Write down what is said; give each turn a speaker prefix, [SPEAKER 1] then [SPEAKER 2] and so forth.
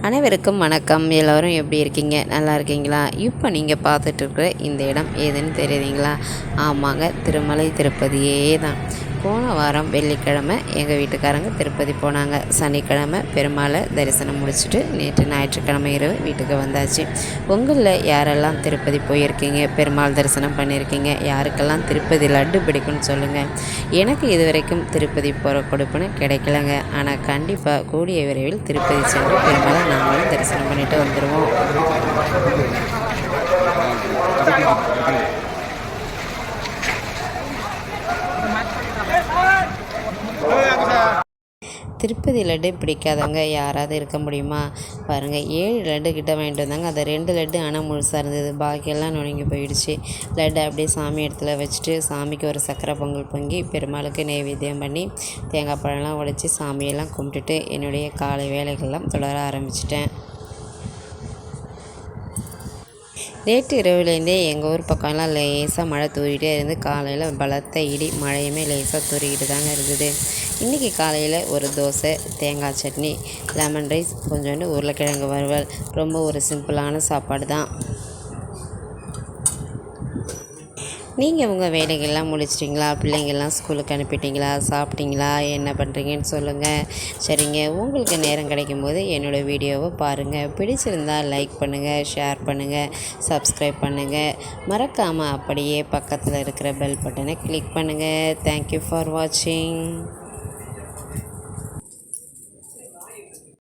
[SPEAKER 1] அனைவருக்கும் வணக்கம். எல்லோரும் எப்படி இருக்கீங்க? நல்லா இருக்கீங்களா? இப்போ நீங்கள் பார்த்துட்ருக்குற இந்த இடம் ஏதுன்னு தெரியுதுங்களா? ஆமாங்க, திருமலை திருப்பதியே தான். போன வாரம் வெள்ளிக்கிழமை எங்கள் வீட்டுக்காரங்க திருப்பதி போனாங்க. சனிக்கிழமை பெருமாளை தரிசனம் முடிச்சுட்டு நேற்று ஞாயிற்றுக்கிழமை இரவு வீட்டுக்கு வந்தாச்சு. உங்களில் யாரெல்லாம் திருப்பதி போயிருக்கீங்க, பெருமாள் தரிசனம் பண்ணியிருக்கீங்க, யாருக்கெல்லாம் திருப்பதி லட்டு பிடிக்கும்னு சொல்லுங்கள். எனக்கு இது வரைக்கும் திருப்பதி போகிற கொடுப்புன்னு கிடைக்கலங்க. ஆனால் கண்டிப்பாக கூடிய விரைவில் திருப்பதி சென்று பெருமாளை நாங்களும் தரிசனம் பண்ணிட்டு வந்துடுவோம். திருப்பதி லட்டு பிடிக்காதவங்க யாராவது இருக்க முடியுமா? பாருங்கள், 7 லட்டு கிட்ட வாங்கிட்டு வந்தாங்க. அதை 2 லட்டு ஆனால் முழுசாக இருந்தது, பாக்கியெல்லாம் நுணுங்கி போயிடுச்சு. லட்டு அப்படியே சாமி இடத்துல வச்சுட்டு சாமிக்கு ஒரு சக்கரை பொங்கல் பொங்கி பெருமாளுக்கு நைவேத்தியம் பண்ணி தேங்காய் பழம்லாம் உடைச்சி சாமியெல்லாம் கும்பிட்டுட்டு என்னுடைய காலை வேலைகள்லாம் தொடர ஆரம்பிச்சிட்டேன். நேற்று இரவுலேருந்தே எங்கள் ஊர் பக்கம்லாம் லேசாக மழை தூரிகிட்டே இருந்து காலையில் பலத்த இடி மழையுமே லேசாக தூரிக்கிட்டு தாங்க இருந்தது. இன்றைக்கி காலையில் ஒரு தோசை, தேங்காய் சட்னி, லெமன் ரைஸ், கொஞ்சோண்டு உருளைக்கிழங்கு வறுவல். ரொம்ப ஒரு சிம்பிளான சாப்பாடு தான். நீங்கள் உங்கள் வேலைகள்லாம் முடிச்சிட்டிங்களா? பிள்ளைங்கள்லாம் ஸ்கூலுக்கு அனுப்பிட்டிங்களா? சாப்பிட்டீங்களா? என்ன பண்ணுறீங்கன்னு சொல்லுங்கள். சரிங்க, உங்களுக்கு நேரம் கிடைக்கும்போது என்னோடய வீடியோவை பாருங்கள். பிடிச்சிருந்தால் லைக் பண்ணுங்கள், ஷேர் பண்ணுங்கள், சப்ஸ்கிரைப் பண்ணுங்கள். மறக்காமல் அப்படியே பக்கத்தில் இருக்கிற பெல் பட்டனை கிளிக் பண்ணுங்கள். தேங்க்யூ ஃபார் வாட்சிங்.